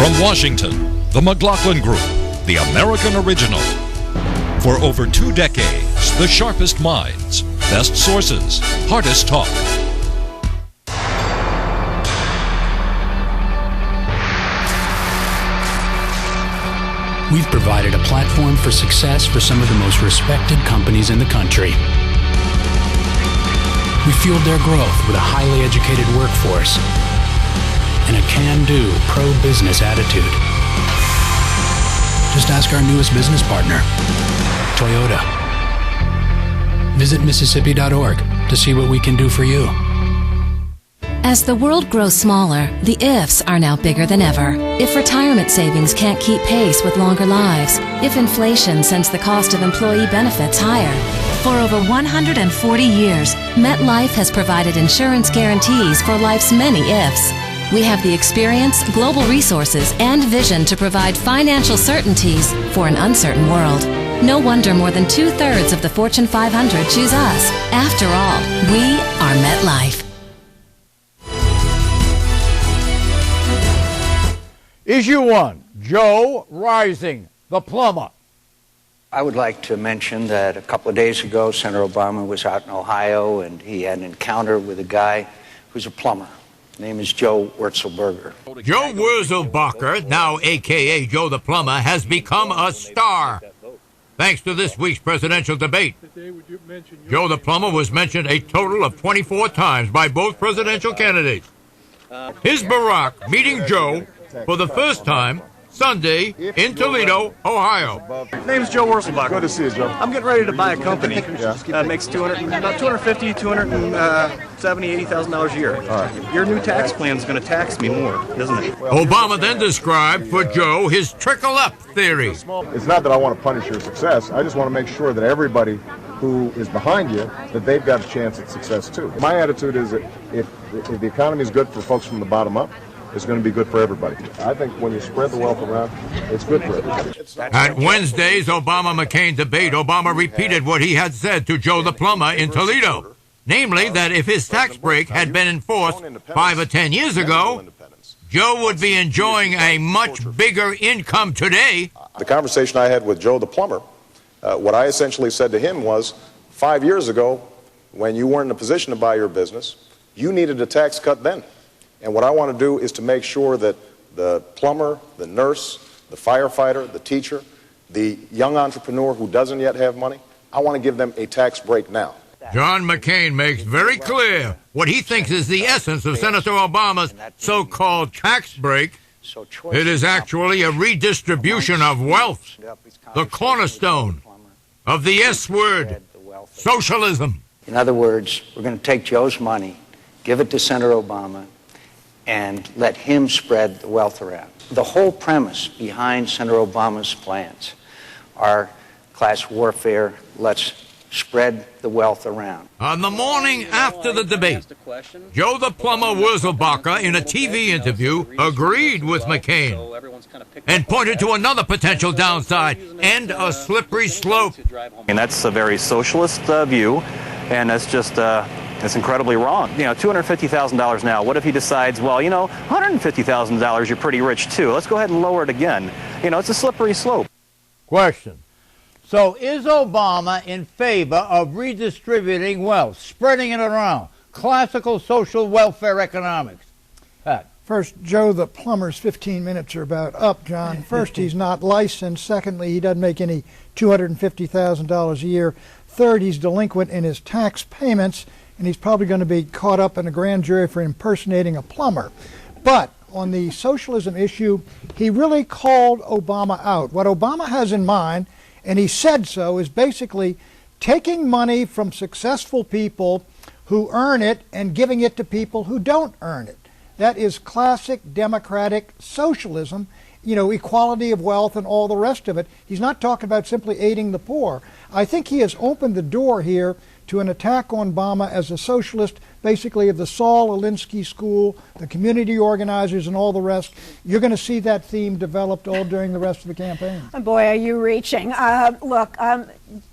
From Washington, the McLaughlin Group, the American original. For over 2 decades, the sharpest minds, best sources, hardest talk. We've provided a platform for success for some of the most respected companies in the country. We fueled their growth with a highly educated workforce and a can-do, pro-business attitude. Just ask our newest business partner, Toyota. Visit Mississippi.org to see what we can do for you. As the world grows smaller, the ifs are now bigger than ever. If retirement savings can't keep pace with longer lives, if inflation sends the cost of employee benefits higher. For over 140 years, MetLife has provided insurance guarantees for life's many ifs. We have the experience, global resources, and vision to provide financial certainties for an uncertain world. No wonder more than 2/3 of the Fortune 500 choose us. After all, we are MetLife. Issue 1, Joe Rising, the plumber. I would like to mention that a couple of days ago, Senator Obama was out in Ohio, and he had an encounter with a guy who's a plumber. His name is Joe Wurzelberger. Joe Wurzelbacher, now a.k.a. Joe the Plumber, has become a star. Thanks to this week's presidential debate. Joe the Plumber was mentioned a total of 24 times by both presidential candidates. Here's Barack meeting Joe for the first time Sunday in Toledo, Ohio. Name's Joe Wurzelbacher. Good to see you, Joe. I'm getting ready to buy a company that makes about $250,000, $270,000, $80,000 a year. All right. Your new tax plan is going to tax me more, isn't it? Obama then described for Joe his trickle-up theory. It's not that I want to punish your success. I just want to make sure that everybody who is behind you, that they've got a chance at success too. My attitude is that if the economy is good for folks from the bottom up, it's going to be good for everybody. I think when you spread the wealth around, it's good for everybody. At Wednesday's Obama-McCain debate, Obama repeated what he had said to Joe the Plumber in Toledo, namely that if his tax break had been enforced 5 or 10 years ago, Joe would be enjoying a much bigger income today. The conversation I had with Joe the Plumber, what I essentially said to him was, 5 years ago, when you weren't in a position to buy your business, you needed a tax cut then. And what I want to do is to make sure that the plumber, the nurse, the firefighter, the teacher, the young entrepreneur who doesn't yet have money, I want to give them a tax break now. John McCain makes very clear what he thinks is the essence of Senator Obama's so-called tax break. It is actually a redistribution of wealth, the cornerstone of the S word, socialism. In other words, we're going to take Joe's money, give it to Senator Obama, and let him spread the wealth around. The whole premise behind Senator Obama's plans are class warfare. Let's spread the wealth around. On the morning after the debate, Joe the Plumber Wurzelbacher, in a TV interview, agreed with McCain and pointed to another potential downside and a slippery slope. And that's a very socialist view, and that's just it's incredibly wrong. You know, $250,000 now. What if he decides, well, you know, $150,000, you're pretty rich too. Let's go ahead and lower it again. You know, it's a slippery slope. Question. So is Obama in favor of redistributing wealth, spreading it around, classical social welfare economics? Pat. First, Joe the Plumber's 15 minutes are about up, John. First, he's not licensed. Secondly, he doesn't make any $250,000 a year. Third, he's delinquent in his tax payments, and he's probably going to be caught up in a grand jury for impersonating a plumber. But on the socialism issue, he really called Obama out. What Obama has in mind, and he said so, is basically taking money from successful people who earn it and giving it to people who don't earn it. That is classic democratic socialism, you know, equality of wealth and all the rest of it. He's not talking about simply aiding the poor. I think he has opened the door here to an attack on Obama as a socialist basically of the Saul Alinsky School, the community organizers, and all the rest. You're going to see that theme developed all during the rest of the campaign. Oh boy, are you reaching. Look,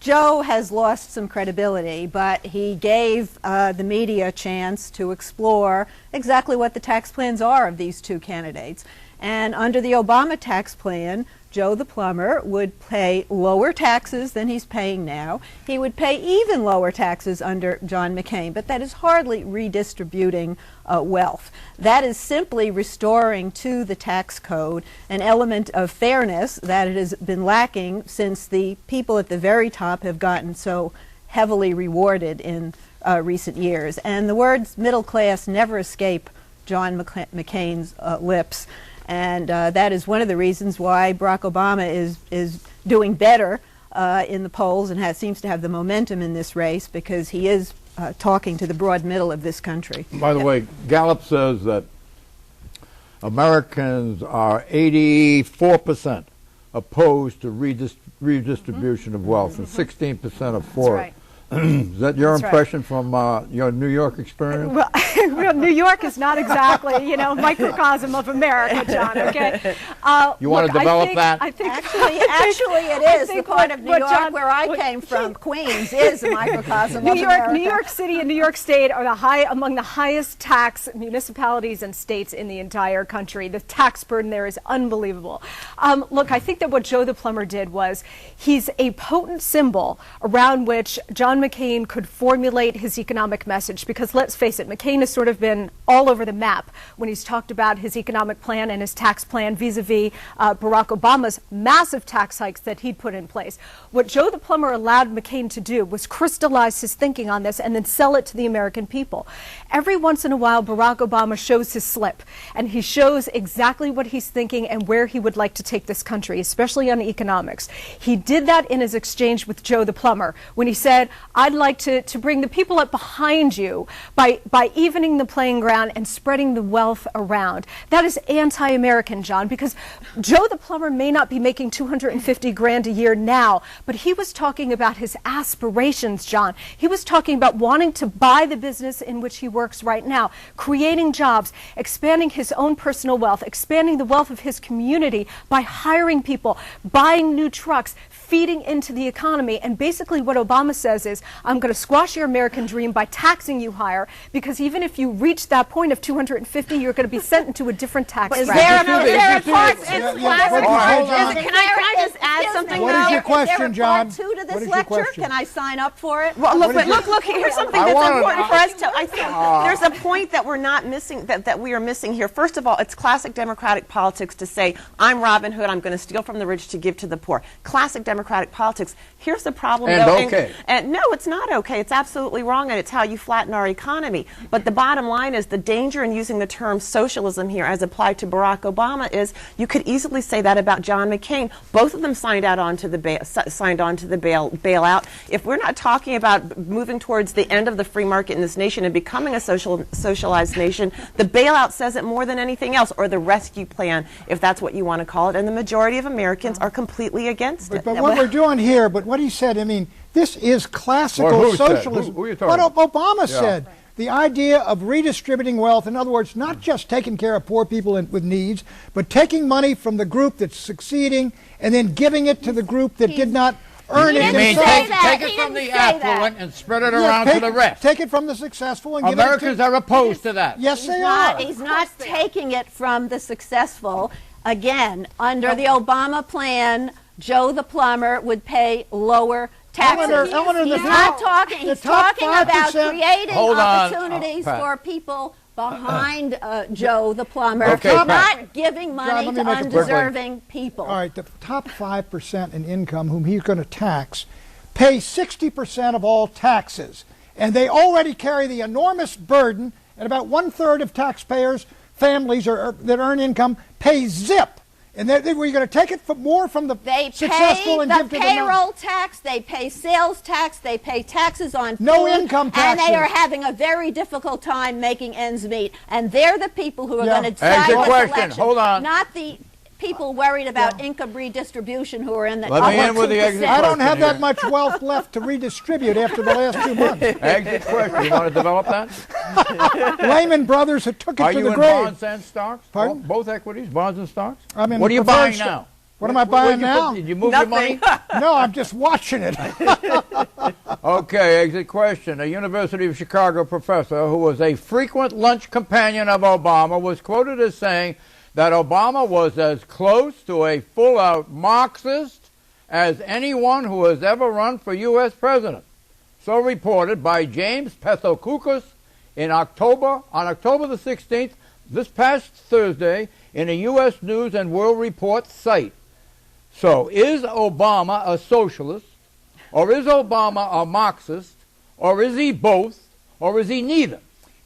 Joe has lost some credibility, but he gave the media a chance to explore exactly what the tax plans are of these two candidates. And under the Obama tax plan, Joe the plumber would pay lower taxes than he's paying now. He would pay even lower taxes under John McCain, but that is hardly redistributing wealth. That is simply restoring to the tax code an element of fairness that it has been lacking since the people at the very top have gotten so heavily rewarded in recent years. And the words middle class never escape John McCain's lips. And that is one of the reasons why Barack Obama is doing better in the polls and seems to have the momentum in this race, because he is talking to the broad middle of this country. By the way, Gallup says that Americans are 84% opposed to redistribution of wealth, and 16% are for it. Is that your impression from your New York experience? Well, New York is not exactly, microcosm of America, John, okay? You want to develop that? I think actually it is. The part of New York John, where I came from, Queens, is a microcosm of America. New York City and New York State are among the highest tax municipalities and states in the entire country. The tax burden there is unbelievable. Look, I think that what Joe the plumber did was he's a potent symbol around which John McCain could formulate his economic message, because let's face it, McCain has sort of been all over the map when he's talked about his economic plan and his tax plan vis-a-vis Barack Obama's massive tax hikes that he'd put in place. What Joe the plumber allowed McCain to do was crystallize his thinking on this and then sell it to the American people. Every once in a while, Barack Obama shows his slip, and he shows exactly what he's thinking and where he would like to take this country, especially on economics. He did that in his exchange with Joe the plumber when he said, I'd like to bring the people up behind you by evening the playing ground and spreading the wealth around. That is anti-American, John, because Joe the plumber may not be making $250 grand a year now, but he was talking about his aspirations, John. He was talking about wanting to buy the business in which he works right now, creating jobs, expanding his own personal wealth, expanding the wealth of his community by hiring people, buying new trucks, feeding into the economy. And basically what Obama says is, I'm going to squash your American dream by taxing you higher, because even if you reach that point of 250, you're going to be sent into a different tax bracket. Can I just add something? What is your question, John? Is there a part 2 to this lecture? Can I sign up for it? Well, look, here's something that's important for us to, I think there's a point that we're not missing, that we are missing here. First of all, it's classic Democratic politics to say, I'm Robin Hood, I'm going to steal from the rich to give to the poor. Classic Democratic politics. Here's the problem, and though. Okay. And no, it's not okay. It's absolutely wrong, and it's how you flatten our economy. But the bottom line is the danger in using the term socialism here as applied to Barack Obama is you could easily say that about John McCain. Both of them signed on to the bailout. If we're not talking about moving towards the end of the free market in this nation and becoming a socialized nation, the bailout says it more than anything else, or the rescue plan, if that's what you want to call it. And the majority of Americans are completely against it. But what we're doing here, but what he said, I mean, this is classical socialism. Who are you talking What Obama said. The idea of redistributing wealth, in other words, not just taking care of poor people with needs, but taking money from the group that's succeeding and then giving it to the group that did not earn it themselves. Take it from the affluent and spread it around to the rest. Take it from the successful and give it to... Americans are opposed to that. Yes, they are. He's not taking it from the successful. Again, under the Obama plan, Joe the plumber would pay lower taxes. He's talking about creating opportunities for people behind Joe the plumber, not giving money to undeserving people. All right, the top 5% in income whom he's going to tax pay 60% of all taxes. And they already carry the enormous burden, and about 1/3 of taxpayers, families that earn income, pay zip. And we're going to take it more from the successful and give to the payroll tax, they pay sales tax, they pay taxes on food, no income taxes. And they are having a very difficult time making ends meet. And they're the people who are going to decide this election. Hold on. Not the people worried about income redistribution who are in the Let me end with the exit I don't question have that here. much wealth left to redistribute after the last 2 months. Exit question. You want to develop that? Lehman Brothers had took it Are to you the in grave. bonds and stocks? Pardon? Both equities, bonds and stocks? I'm in What are you preferred buying stock. now? What am I buying now? Did you move your money? No, I'm just watching it. Okay, exit question. A University of Chicago professor who was a frequent lunch companion of Obama was quoted as saying that Obama was as close to a full-out Marxist as anyone who has ever run for U.S. president. So reported by James Pethokoukis on October the 16th, this past Thursday, in a U.S. News and World Report site. So, is Obama a socialist, or is Obama a Marxist, or is he both, or is he neither?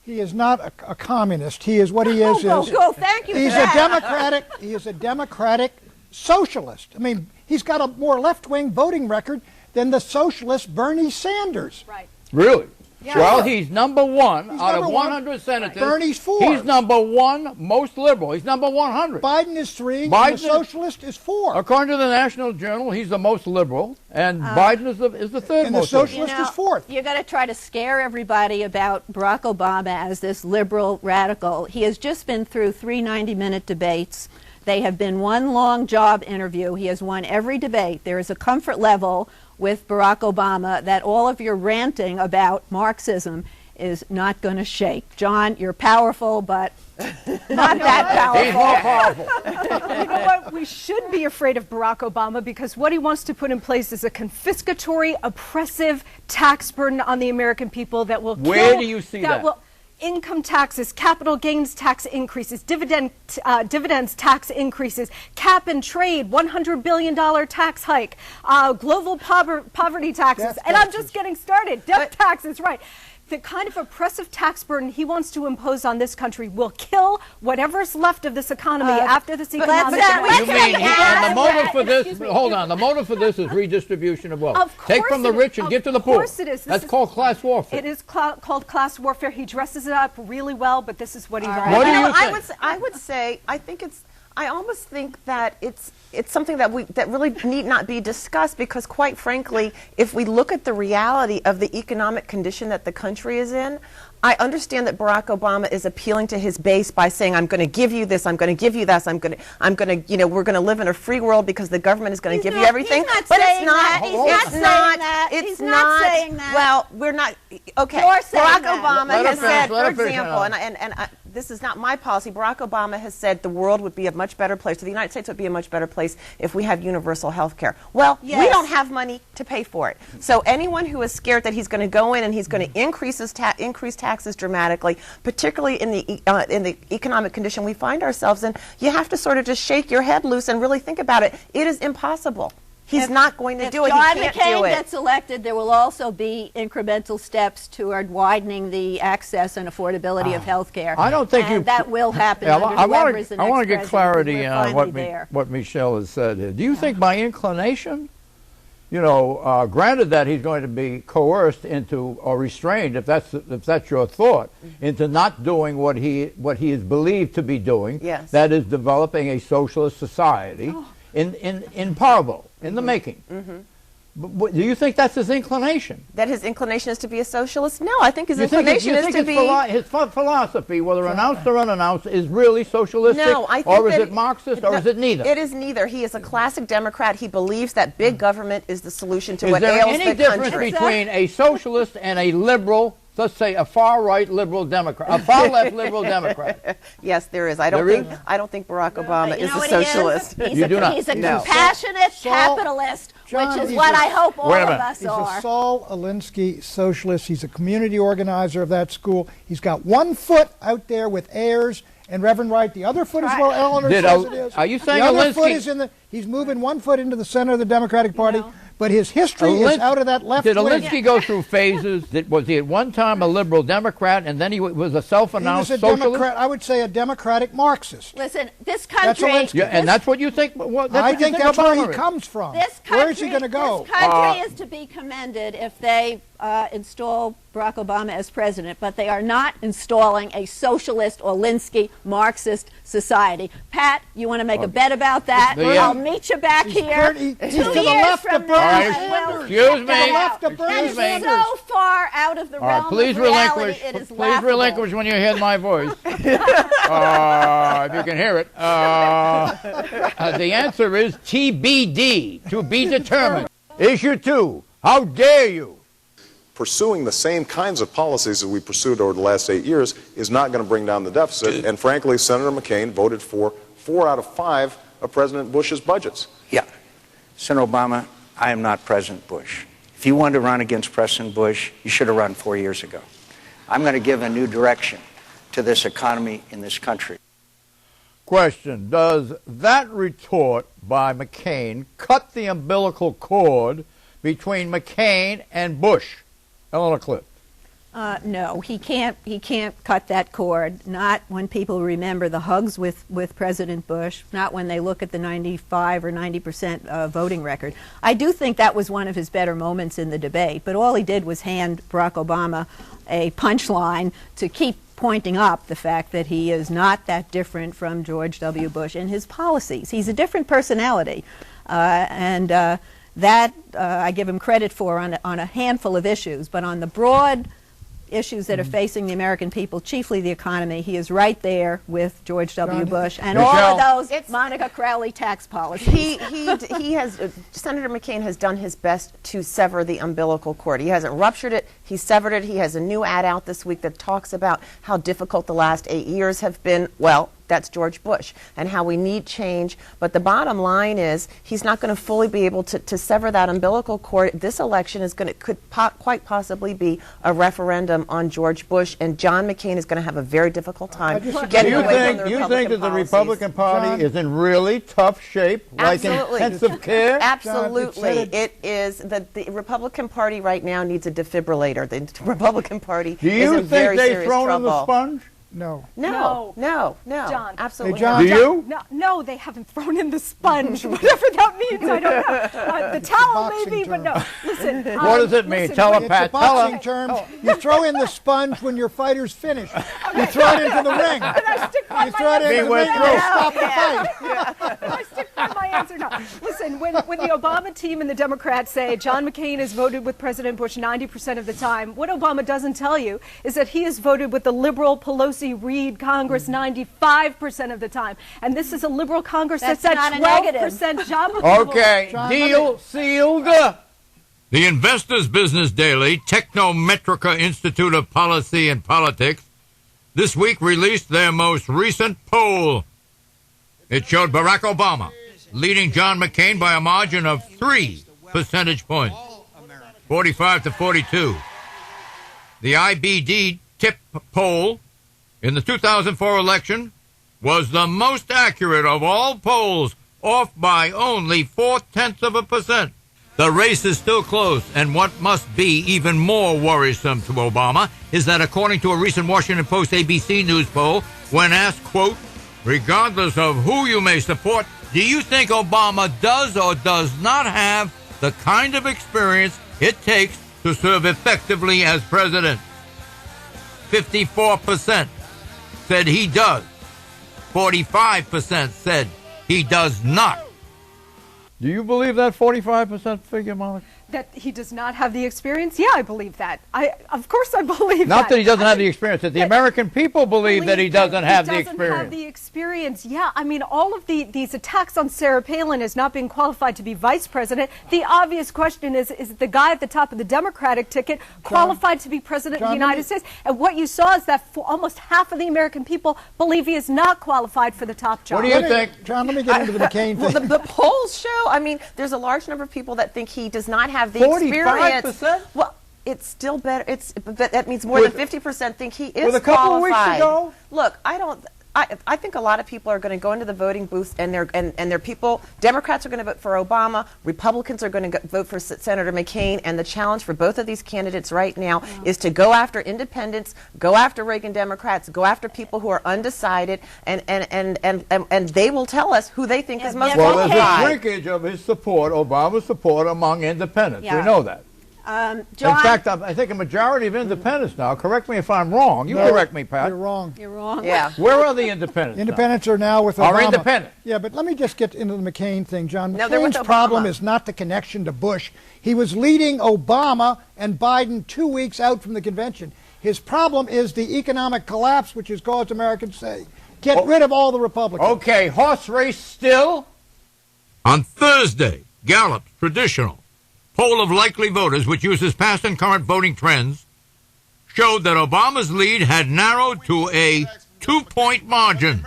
He is not a communist. He is what he is. Thank you. He's a democratic. He is a democratic socialist. I mean, he's got a more left-wing voting record than the socialist Bernie Sanders. Right. Really? Yeah. Well, he's number one out of number 100 senators. Bernie's 4. He's number one most liberal. He's number 100. Biden is 3. Biden And the socialist is 4. According to the National Journal, he's the most liberal, and Biden is the third And the most socialist You know, is 4th. You're going to try to scare everybody about Barack Obama as this liberal radical. He has just been through 3 90-minute debates. They have been one long job interview. He has won every debate. There is a comfort level with Barack Obama that all of your ranting about Marxism is not going to shake. John, you're powerful, but not that He's more powerful. You know what? We should be afraid of Barack Obama because what he wants to put in place is a confiscatory, oppressive tax burden on the American people that will Where do you see that? Will, income taxes, capital gains tax increases, dividends tax increases, cap and trade, $100 billion tax hike, global poverty taxes, Death and I'm taxes. just getting started. Death taxes, right. The kind of oppressive tax burden he wants to impose on this country will kill whatever's left of this economy after this economic You mean and the motive for this? Hold on. The motive for this is redistribution of wealth. Of course Take from the rich and give to the poor. Of course it is. That's called class warfare. It is called class warfare. He dresses it up really well, but this is what he wants. What do you think? I would say I think it's. I almost think that it's something that really need not be discussed because, quite frankly, if we look at the reality of the economic condition that the country is in, I understand that Barack Obama is appealing to his base by saying, "I'm going to give you this, I'm going to give you that, I'm going to, you know, we're going to live in a free world because the government is going to give you everything." He's not but saying it's not. that. He's not saying that. It's He's not saying that. Well, we're not. Okay. You're saying Barack that. Obama Let her has finish, said, let her for finish, example, Ellen. and this is not my policy. Barack Obama has said the world would be a much better place, or the United States would be a much better place if we have universal health care. Well, we don't have money to pay for it. So anyone who is scared that he's going to go in and he's going to increase taxes dramatically, particularly in the economic condition we find ourselves in, you have to sort of just shake your head loose and really think about it. It is impossible. He's not going to do it. He John can't McCain do it. gets elected, there will also be incremental steps toward widening the access and affordability of health care. I don't think and that will happen under I whoever is the next want to get president, clarity because we're on finally there. what Michelle has said here. Do you think by inclination, you know, granted that he's going to be coerced into or restrained, if that's your thought, into not doing what he is believed to be doing, Yes. that is developing a socialist society in parvo, in the making. But do you think that's his inclination? That his inclination is to be a socialist? No, I think his You think inclination is to be. his philosophy, whether announced or unannounced, is really socialistic, No, I think or is that it Marxist, or is it neither? It is neither. He is a classic Democrat. He believes that big government is the solution to Is what there ails any the difference country. between a socialist and a liberal, let's say a far-right liberal Democrat, a far-left liberal Democrat? Yes, there is. I don't think Barack Obama You is know a what he is? socialist. He's a compassionate capitalist, John, which is he's what a- I hope all Wait a of minute. us He's are. a Saul Alinsky socialist. He's a community organizer of that school. He's got one foot out there with Ayers and Reverend Wright. The other foot is where Eleanor says it is. Are you saying the other foot Alinsky- is in the? He's moving one foot into the center of the Democratic Party, but his history is out of that left Did wing. Alinsky go through phases? Was he at one time a liberal Democrat, and then he was a self-announced He was a socialist? Democrat. I would say a Democratic Marxist. Listen, this That's country. Alinsky. Yeah, and that's what you think. That's I what you think that's where Obama he is. comes from. This country, Where is he going to go? This country is to be commended if they install Barack Obama as president, but they are not installing a socialist or Linsky Marxist society. Pat, you want to make a bet about that? I'll meet you back here. He's to the left of Bernie Sanders. Excuse me. That is so far out of the realm please of reality, it is please relinquish when you hear my voice. If you can hear it. The answer is TBD, to be determined. Issue 2, how dare you? Pursuing the same kinds of policies that we pursued over the last 8 years is not going to bring down the deficit. And frankly, Senator McCain voted for 4 out of 5 of President Bush's budgets. Yeah. Senator Obama, I am not President Bush. If you wanted to run against President Bush, you should have run 4 years ago. I'm going to give a new direction to this economy in this country. Question, does that retort by McCain cut the umbilical cord between McCain and Bush? Eleanor Clift. No, he can't cut that cord. Not when people remember the hugs with President Bush. Not when they look at the 95 or 90% voting record. I do think that was one of his better moments in the debate. But all he did was hand Barack Obama a punchline to keep pointing up the fact that he is not that different from George W. Bush in his policies. He's a different personality, that I give him credit for on a handful of issues, but on the broad issues that are facing the American people, chiefly the economy, he is right there with George W. Bush and all of those Monica Crowley tax policies. He has, Senator McCain has done his best to sever the umbilical cord. He hasn't ruptured it, he severed it. He has a new ad out this week that talks about how difficult the last 8 years have been. Well, that's George Bush, and how we need change. But the bottom line is he's not going to fully be able to sever that umbilical cord. This election is quite possibly be a referendum on George Bush, and John McCain is going to have a very difficult time getting away from the Republican You think that the Republican Party is in really tough shape, like in intensive care? Absolutely. It is. The Republican Party right now needs a defibrillator. The Republican Party is in very serious trouble. Do you think they've thrown in the sponge? No, John. Absolutely. Hey, John. Do you? No, they haven't thrown in the sponge, whatever that means. I don't know. The towel, maybe, but no. Listen. What does it mean? Tell her, Pat. It's a boxing term. You throw in the sponge when your fighter's finished. You throw it into the ring. You throw it into the ring to stop the fight. I stick by my answer now. Listen, when the Obama team and the Democrats say John McCain has voted with President Bush 90% of the time, what Obama doesn't tell you is that he has voted with the liberal Pelosi-Reid Congress 95% of the time. And this is a liberal Congress that's at 12% job approval. Okay, deal sealed. The Investors Business Daily, Technometrica Institute of Policy and Politics, this week released their most recent poll. It showed Barack Obama leading John McCain by a margin of 3 percentage points, 45 to 42. The IBD TIP poll in the 2004 election was the most accurate of all polls, off by only 0.4%. The race is still close, and what must be even more worrisome to Obama is that according to a recent Washington Post ABC News poll, when asked, quote, regardless of who you may support, do you think Obama does or does not have the kind of experience it takes to serve effectively as president? 54% said he does. 45% said he does not. Do you believe that 45% figure, Monica? That he does not have the experience? Yeah, I believe that. Of course I believe that. Not that he doesn't have the experience, that the American people believe that he doesn't have the experience. He doesn't have the experience. Yeah, I mean, all of these attacks on Sarah Palin as not being qualified to be vice president, the obvious question is the guy at the top of the Democratic ticket qualified to be president of the United States? And what you saw is that almost half of the American people believe he is not qualified for the top job. What do you think? John, let me get into the McCain thing. Well, the polls show, I mean, there's a large number of people that think he does not have the experience. 45%? Well, it's still better. That means more than 50% think he is qualified. With a couple of weeks ago? Look, I think a lot of people are going to go into the voting booths, and they're people. Democrats are going to vote for Obama. Republicans are going to vote for Senator McCain. And the challenge for both of these candidates right now is to go after independents, go after Reagan Democrats, go after people who are undecided, and they will tell us who they think is most qualified. Well, there's a shrinkage of his support, Obama's support, among independents. We know that. John, in fact, I think a majority of independents now. Correct me if I'm wrong. You correct me, Pat. You're wrong. You're wrong. Yeah. Where are the independents? Independents are now with Obama. Are independent? Yeah, but let me just get into the McCain thing, John. No, they're with McCain's Obama. problem is not the connection to Bush. He was leading Obama and Biden 2 weeks out from the convention. His problem is the economic collapse, which has caused Americans to say, get rid of all the Republicans. Okay, horse race still? On Thursday, Gallup's traditional poll of likely voters, which uses past and current voting trends, showed that Obama's lead had narrowed to a 2-point margin,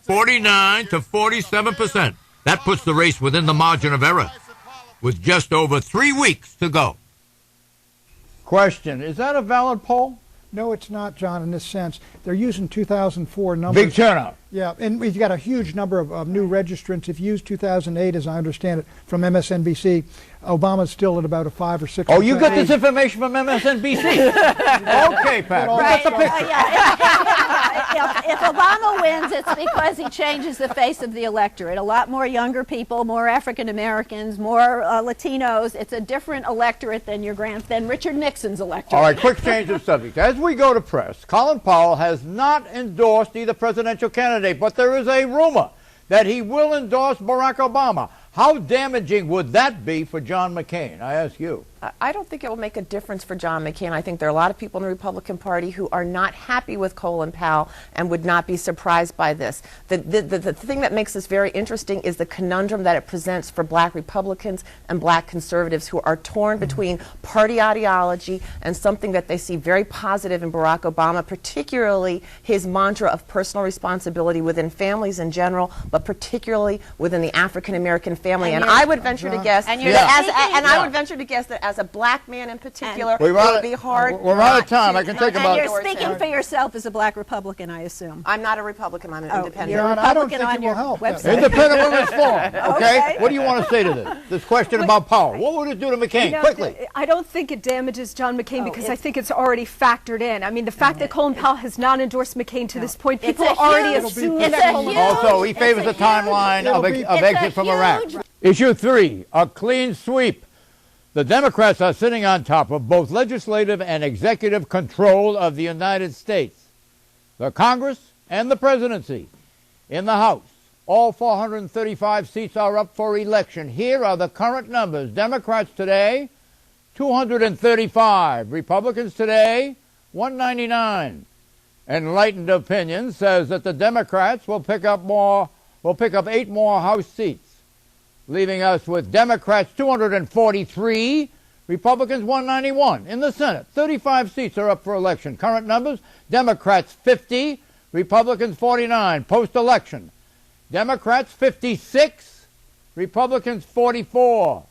49 to 47%. That puts the race within the margin of error, with just over 3 weeks to go. Question, is that a valid poll? No, it's not, John, in this sense. They're using 2004 numbers. Big turnout. Yeah, and we've got a huge number of new registrants. If you use 2008, as I understand it, from MSNBC, Obama's still at about a 5 or 6%. Oh, you got this information from MSNBC? Okay, Pat. Right. That's the picture. If Obama wins, it's because he changes the face of the electorate. A lot more younger people, more African Americans, more Latinos. It's a different electorate than than Richard Nixon's electorate. All right, quick change of subject. As we go to press, Colin Powell has not endorsed either presidential candidate, but there is a rumor that he will endorse Barack Obama. How damaging would that be for John McCain? I ask you. I don't think it will make a difference for John McCain. I think there are a lot of people in the Republican Party who are not happy with Colin Powell and would not be surprised by this. The thing that makes this very interesting is the conundrum that it presents for black Republicans and black conservatives who are torn between party ideology and something that they see very positive in Barack Obama, particularly his mantra of personal responsibility within families in general, but particularly within the African American family. And I would venture to guess, I would venture to guess that as a black man in particular, it would be hard. We're out of time. I can take about. And you're speaking for yourself as a black Republican, I assume. I'm not a Republican. I'm an independent. You're a John, I don't Republican think on it your will help. website. Independent Women's Forum. Okay? Okay. What do you want to say to this question about Powell? What would it do to McCain? Quickly. I don't think it damages John McCain because I think it's already factored in. I mean, the fact that Colin Powell has not endorsed McCain to this point, people already assume that Colin Powell. Also, he favors a timeline of exit from Iraq. Issue 3, a clean sweep. The Democrats are sitting on top of both legislative and executive control of the United States, the Congress and the presidency. In the House, all 435 seats are up for election. Here are the current numbers. Democrats today, 235. Republicans today, 199. Enlightened Opinion says that the Democrats will pick up 8 more House seats, leaving us with Democrats 243, Republicans 191. In the Senate, 35 seats are up for election. Current numbers, Democrats 50, Republicans 49. Post-election, Democrats 56, Republicans 44.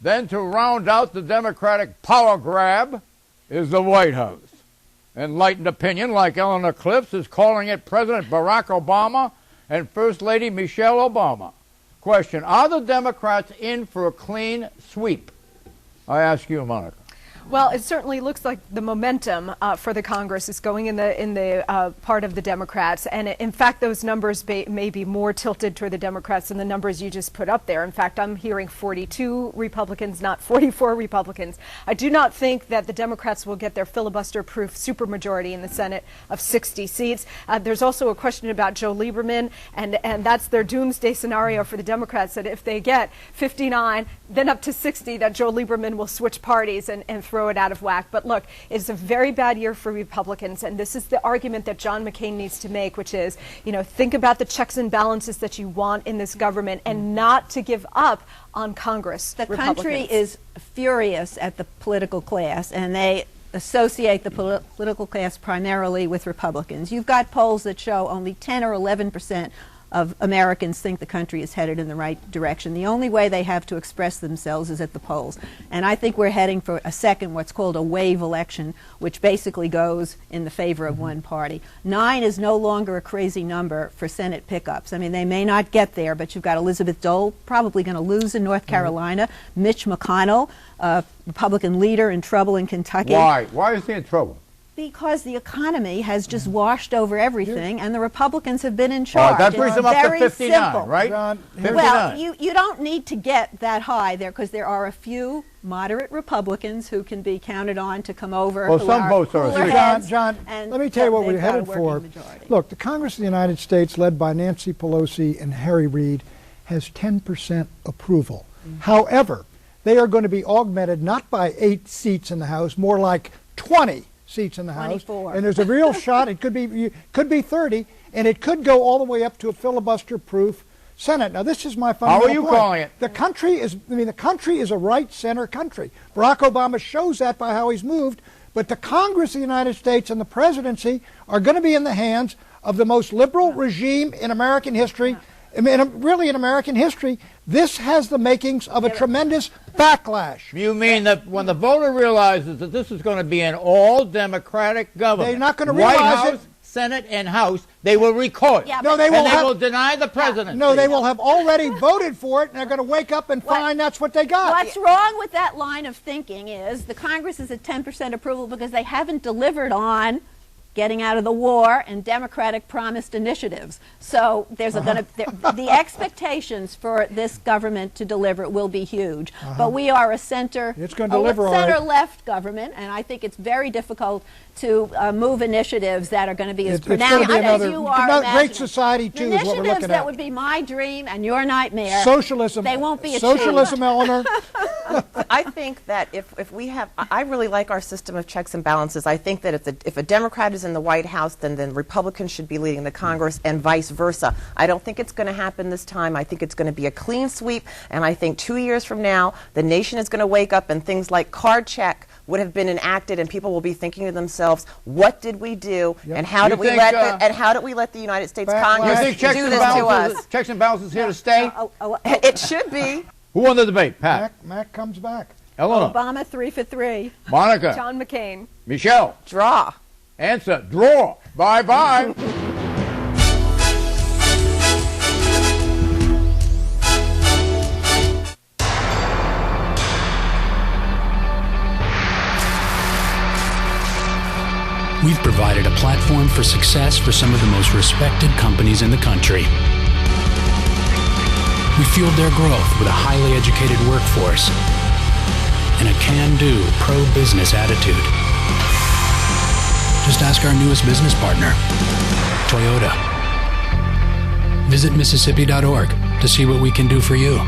Then to round out the Democratic power grab is the White House. Enlightened Opinion, like Eleanor Cliffs, is calling it President Barack Obama and First Lady Michelle Obama. Question, are the Democrats in for a clean sweep? I ask you, Monica. Well, it certainly looks like the momentum for the Congress is going in the part of the Democrats, and in fact, those numbers may be more tilted toward the Democrats than the numbers you just put up there. In fact, I'm hearing 42 Republicans, not 44 Republicans. I do not think that the Democrats will get their filibuster-proof supermajority in the Senate of 60 seats. There's also a question about Joe Lieberman, and that's their doomsday scenario for the Democrats, that if they get 59, then up to 60, that Joe Lieberman will switch parties and throw it out of whack. But look, it's a very bad year for Republicans, and this is the argument that John McCain needs to make, which is, think about the checks and balances that you want in this government and not to give up on Congress. The country is furious at the political class, and they associate the political class primarily with Republicans. You've got polls that show only 10 or 11% of Americans think the country is headed in the right direction. The only way they have to express themselves is at the polls. And I think we're heading for a second, what's called a wave election, which basically goes in the favor of one party. 9 is no longer a crazy number for Senate pickups. I mean, they may not get there, but you've got Elizabeth Dole probably going to lose in North Carolina, Mitch McConnell, Republican leader, in trouble in Kentucky. Why? Why is he in trouble? Because the economy has just washed over everything, and the Republicans have been in charge. That brings them up to Very 59, simple. right? John, 59. Well, you don't need to get that high there, because there are a few moderate Republicans who can be counted on to come over. Well, who some are votes are. cooler heads, John, and let me tell you what they've we're got a headed working for. majority. Look, the Congress of the United States, led by Nancy Pelosi and Harry Reid, has 10% approval. However, they are going to be augmented not by 8 seats in the House, more like 20 seats in the 24. House. And there's a real shot. It could be 30, and it could go all the way up to a filibuster-proof Senate. Now, this is my fundamental How are you point. calling it? The country is a right-center country. Barack Obama shows that by how he's moved. But the Congress of the United States and the presidency are going to be in the hands of the most liberal regime in American history. Really in American history. This has the makings of a tremendous backlash. You mean that when the voter realizes that this is going to be an all-Democratic government, they're not going to White realize House, it. Senate, and House, they will recoil. Yeah, No, but- they will deny the presidency. No, they will have already voted for it, and they're going to wake up and find that's what they got. What's wrong with that line of thinking is the Congress is at 10% approval because they haven't delivered on getting out of the war and Democratic promised initiatives. So there's the expectations for this government to deliver will be huge. But we are a It's going to deliver all right. center-left government, and I think it's very difficult to move initiatives that are going to be as It's gonna pronounced be as another you are great imagining. society, too, is what we're Initiatives looking that at. would be my dream and your nightmare. Socialism. They won't be achieved. Socialism, Eleanor. I think that if we have, I really like our system of checks and balances. I think that if a Democrat is in the White House, then Republicans should be leading the Congress and vice versa. I don't think it's going to happen this time. I think it's going to be a clean sweep, and I think 2 years from now, the nation is going to wake up and things like card check would have been enacted, and people will be thinking to themselves, what did we do, and how did we let the United States Congress You think do this to us? Checks and balances here to stay? It should be. Who won the debate? Pat? Mac comes back. Eleanor? Obama 3 for 3. Monica? John McCain. Michelle? Draw. Answer. Draw. Bye-bye. We've provided a platform for success for some of the most respected companies in the country. We fueled their growth with a highly educated workforce and a can-do, pro-business attitude. Just ask our newest business partner, Toyota. Visit Mississippi.org to see what we can do for you.